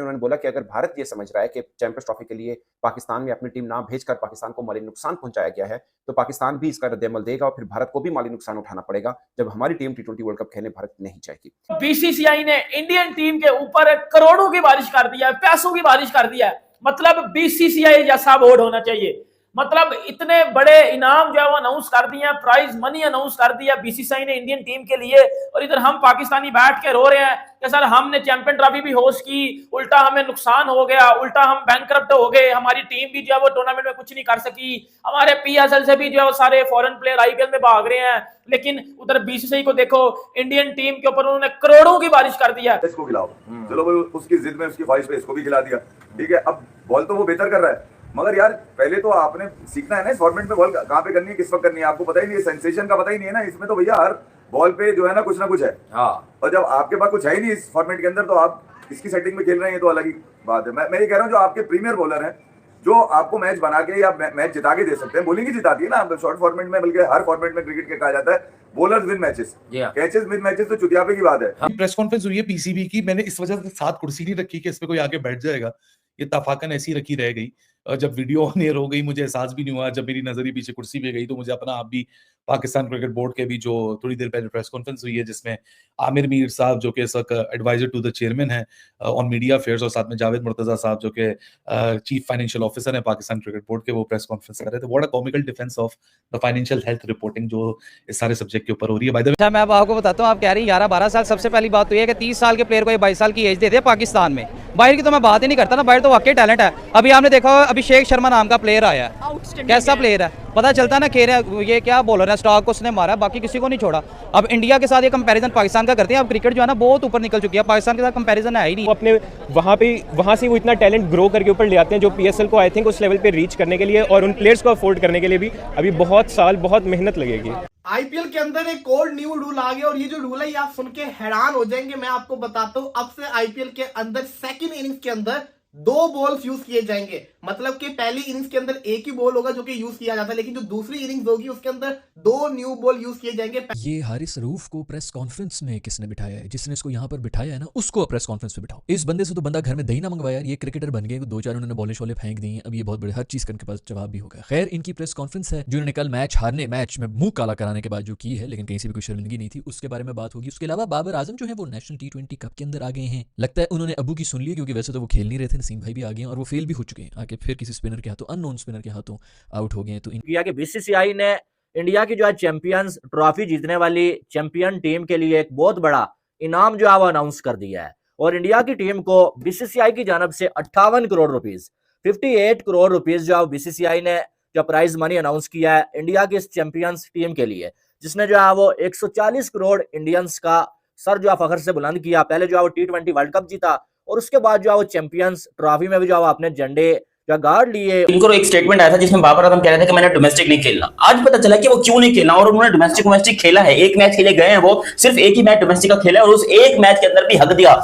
उन्होंने बोला कि अगर भारत ये समझ रहा है कि चैंपियंस ट्रॉफी के लिए पाकिस्तान में अपनी टीम ना भेजकर पाकिस्तान को माली नुकसान पहुंचाया गया है, तो पाकिस्तान भी इसका रद्द-ए-अमल देगा और फिर भारत को भी माली नुकसान उठाना पड़ेगा जब हमारी टीम टी20 वर्ल्ड कप खेलने भारत नहीं जाएगी। बीसीसीआई ने इंडियन टीम के ऊपर करोड़ों की बारिश कर दिया है, पैसों की बारिश कर दिया है। मतलब बीसीसीआई जैसा बोर्ड होना चाहिए। मतलब इतने बड़े इनाम जो है वो अनाउंस कर दिए हैं, प्राइज मनी अनाउंस कर दिया बीसीसीआई ने इंडियन टीम के लिए, और इधर हम पाकिस्तानी बैठ के रो रहे हैं कि सर हमने चैंपियन ट्रॉफी भी होस्ट की, उल्टा हमें नुकसान हो गया, उल्टा हम बैंकरप्ट हो गए, हमारी टीम भी जो है वो टूर्नामेंट में कुछ नहीं कर सकी, हमारे पीएसएल से भी जो है वो सारे फॉरेन प्लेयर आईपीएल में भाग रहे हैं। लेकिन उधर बीसीसीआई को देखो, इंडियन टीम के ऊपर उन्होंने करोड़ों की बारिश कर दिया। इसको खिलाओ, चलो भाई उसकी जिद में उसकी ख्वाहिश पे इसको भी खिला दिया, ठीक है। अब बॉल तो वो बेहतर कर रहा है, मगर यार पहले तो आपने सीखना है ना इस फॉर्मेट में बॉल कहाँ पे करनी है, किस वक्त करनी है, आपको पता ही नहीं है, सेंसेशन का पता ही नहीं है ना। इसमें तो भैया हर बॉल पे जो है ना कुछ है। हाँ। और जब आपके पास कुछ है ही नहीं इस फॉर्मेट के अंदर, तो आप इसकी सेटिंग में खेल रहे हैं, तो अलग ही बात है। मैं ये कह रहा हूँ जो आपके प्रीमियर बॉलर हैं, जो आपको मैच बना के या मैच जिता के दे सकते हैं, बॉलिंग ही जिताती है ना शॉर्ट फॉर्मेट में, बल्कि हर फॉर्मेट में क्रिकेट के कहा जाता है bowlers win matches, catches win matches, तो चुतियापे की बात है। प्रेस कॉन्फ्रेंस हुई है पीसीबी की, मैंने इस वजह से साथ कुर्सी नहीं रखी कि इस पे कोई आके बैठ जाएगा, ये तफाकन ऐसी रखी रह गई। जब वीडियो ऑन एयर हो गई मुझे एहसास भी नहीं हुआ, जब मेरी नजर ही पीछे कुर्सी पे गई, तो मुझे अपना आप भी पाकिस्तान क्रिकेट बोर्ड के भी जो थोड़ी देर पहले प्रेस कॉन्फ्रेंस हुई है जिसमें आमिर मीर साहब जो कि इस वक्त एडवाइजर टू द चेयरमैन है ऑन मीडिया अफेयर्स, और साथ में जावेद मुर्तजा साहब जो कि चीफ फाइनेंशियल ऑफिसर है पाकिस्तान क्रिकेट बोर्ड के, वो प्रेस कॉन्फ्रेंस कर रहे थे। What a comical defence of the financial health reporting जो इस सारे सब्जेक्ट के ऊपर हो रही है। बाय द वे मैं अब आपको बताता हूँ, आप कह रही हैं 11-12 साल, सबसे पहली बात तो ये है कि 30 साल के प्लेयर को 22 साल की एज देते हैं पाकिस्तान में। बाहर की तो मैं बात ही नहीं करता ना, बाहर तो वाकई टैलेंट है। अभी आपने देखा होगा अभिषेक शर्मा नाम का प्लेयर आया है, कैसा प्लेयर है पता चलता ना, खेल ये क्या बॉलर है, स्टॉक को उसने मारा, बाकी किसी को नहीं छोड़ा। अब इंडिया के साथ ये कंपैरिजन पाकिस्तान का करते हैं, अब क्रिकेट जो है ना बहुत ऊपर निकल चुकी है, पाकिस्तान के साथ कंपैरिजन है ही नहीं। वो अपने वहाँ से वो इतना टैलेंट ग्रो करके ऊपर ले आते हैं जो पीएसएल को आई थिंक उस लेवल पे रीच करने के लिए और उन प्लेयर्स को अफोर्ड करने के लिए भी अभी बहुत साल बहुत मेहनत लगेगी। आईपीएल के अंदर एक और न्यू रूल आ गया, और ये जो रूल है ये आप सुन के हैरान हो जाएंगे। मैं आपको बताता हूँ, अब से आईपीएल के अंदर सेकंड इनिंग्स के अंदर 2 बॉल्स यूज किए जाएंगे। मतलब कि पहली इनिंग्स के अंदर एक ही बॉल होगा जो कि यूज किया जाता है, लेकिन जो दूसरी इनिंग्स होगी उसके अंदर 2 न्यू बॉल यूज किए जाएंगे। ये हारिस रऊफ को प्रेस कॉन्फ्रेंस में किसने बिठाया है? जिसने इसको यहाँ पर बिठाया है ना, उसको प्रेस कॉन्फ्रेंस पे बिठाओ। इस बंदे से तो बंदा घर में दही ना मंगवाया, ये क्रिकेटर बन गए, 2-4 उन्होंने बॉले शोले फेंक दी, अब ये बहुत बड़े हर चीज का इनके पास जवाब भी होगा। खैर इनकी प्रेस कॉन्फ्रेंस है जिन्होंने कल मैच में मुंह काला कराने के बाद जो की है, लेकिन कहीं से भी कोई शर्मिंदगी नहीं थी, उसके बारे में बात होगी। उसके अलावा बाबर आजम जो है वो नेशनल T20 कप के अंदर आ गए हैं, लगता है उन्होंने अबू की सुन ली, क्योंकि वैसे तो वो खेल नहीं रहे थे, नसीम भाई भी आ गए हैं और वो फेल भी हो चुके हैं, आके फिर किसी स्पिनर के हाथों, अननोन स्पिनर के हाथों आउट हो गए। तो इंडिया के बीसीसीआई ने इंडिया की जो है चैंपियंस ट्रॉफी जीतने वाली चैंपियन टीम के लिए एक बहुत बड़ा इनाम जो है वो अनाउंस कर दिया है, और इंडिया की टीम को बीसीसीआई की जानब से 58 करोड़ रुपीस 58 करोड़ रुपीस जो है बीसीसीआई ने जो प्राइज मनी अनाउंस किया है इंडिया की इस चैंपियंस टीम के लिए, जिसने जो है वो 140 करोड़ इंडियंस का सर जो है फखर से बुलंद किया। पहले जो है वो T20 वर्ल्ड कप जीता, और उसके बाद जो है वो चैंपियंस ट्रॉफी में भी जो है अपने झंडे जो गार्ड लिए। इनको एक स्टेटमेंट आया था जिसमें बाबर आजम कह रहे थे कि मैंने डोमेस्टिक नहीं खेलना। आज पता चला कि वो क्यों नहीं खेलना, और उन्होंने डोमेस्टिक खेला है। एक मैच के लिए गए हैं, वो सिर्फ एक ही मैच डोमेस्टिक का खेला है, और उस एक मैच के अंदर भी हक दिया,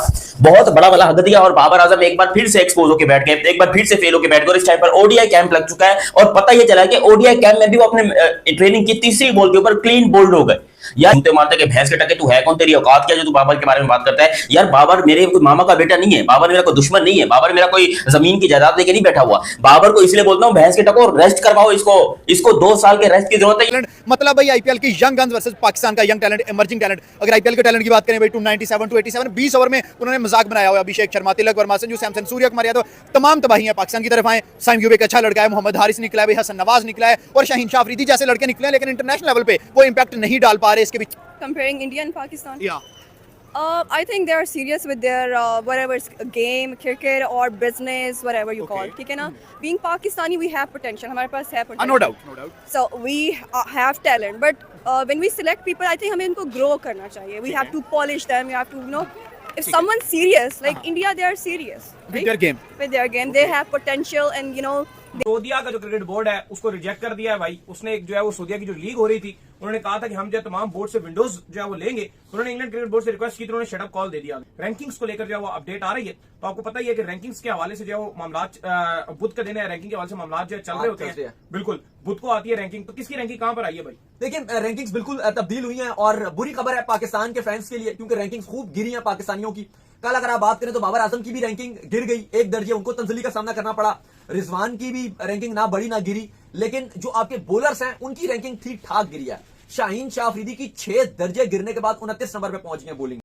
बहुत बड़ा वाला हक दिया। और बाबर आजम एक बार फिर से एक्सपोज होकर बैठ गए, एक बार फिर से फेल होकर बैठ गए। इस टाइम पर ओडीआई कैंप लग चुका है, और पता ये चला कि ओडीआई कैंप में भी वो अपने ट्रेनिंग की तीसरी बॉल के ऊपर क्लीन बोल्ड हो गए। यार घूमते मारते कि भैंस के टके तू है कौन, तेरी औकात क्या जो तू बाबर के बारे में बात करता है। यार बाबर मेरे कोई मामा का बेटा नहीं है, बाबर मेरा कोई दुश्मन नहीं है, बाबर मेरा कोई जमीन की जायदाद लेके नहीं बैठा हुआ। बाबर को इसलिए बोलता हूं भैंस के टको रेस्ट करवाओ, इसको 2 साल के रेस्ट की जरूरत है। मतलब भाई आईपीएल की यंग गन्स वर्सेस पाकिस्तान का यंग टैलेंट, इमर्जिंग टैलेंट। अगर आईपीएल के टैलेंट की बात करें भाई 297 20 ओवर में उन्होंने मजाक बनाया हुआ। अभिषेक शर्मा, तिलक वर्मा, संजू सैमसन, सूर्य कुमार यादव, तमाम तबाहियां पाकिस्तान की तरफ आए। साइम यूब एक अच्छा लड़का है, मोहम्मद हारिस निकला है, भाई हसन नवाज निकला है, और शाहीन शाह अफरीदी जैसे लड़के निकले हैं, लेकिन इंटरनेशनल लेवल पे वो इंपैक्ट नहीं डाल पा रहे। इसके बीच comparing India and Pakistan? Yeah. I think they are serious with their whatever it's a game, cricket or business, whatever you call. ठीक है ना? Being Pakistani, we have potential. हमारे पास है potential. No doubt, no doubt. So we have talent, but when we select people, I think हमें इनको grow करना चाहिए. We have to polish them. We have to, you know, if someone's serious, like India, they are serious. With their game. With their game, they have potential, and you know. सऊदिया का जो cricket board है उसको reject कर दिया है भाई। उसने एक जो है वो सऊदिया की जो लीग हो रही थी, उन्होंने कहा था कि हम जो है तमाम बोर्ड से विंडोज जो है वो लेंगे। उन्होंने इंग्लैंड क्रिकेट बोर्ड से रिक्वेस्ट की, तो उन्होंने शट अप कॉल दे दिया। रैंकिंग्स को लेकर जो है वो अपडेट आ रही है, तो आपको पता ही है कि रैंकिंग्स के हवाले से जो है वो मामला बुध का दिन है, रैंकिंग के हवाले से मामला जो है चल रहे होते हैं। बिल्कुल बुध को आती है रैंकिंग, तो किसकी रैंकिंग कहां पर आई है भाई? देखिए रैंकिंग्स बिल्कुल तब्दील हुई हैं, और बुरी खबर है पाकिस्तान के फैंस के लिए, क्योंकि रैंकिंग्स खूब गिरी हैं पाकिस्तानियों की। कल अगर आप बात करें तो बाबर आजम की भी रैंकिंग गिर गई 1 दर्जे, उनको तंजली का सामना करना पड़ा। रिजवान की भी रैंकिंग ना बढ़ी ना गिरी, लेकिन जो आपके बॉलर्स हैं उनकी रैंकिंग ठीक ठाक गिरी है। शाहीन शाह अफरीदी की 6 दर्जे गिरने के बाद 29 नंबर पे पहुंच गए बॉलिंग।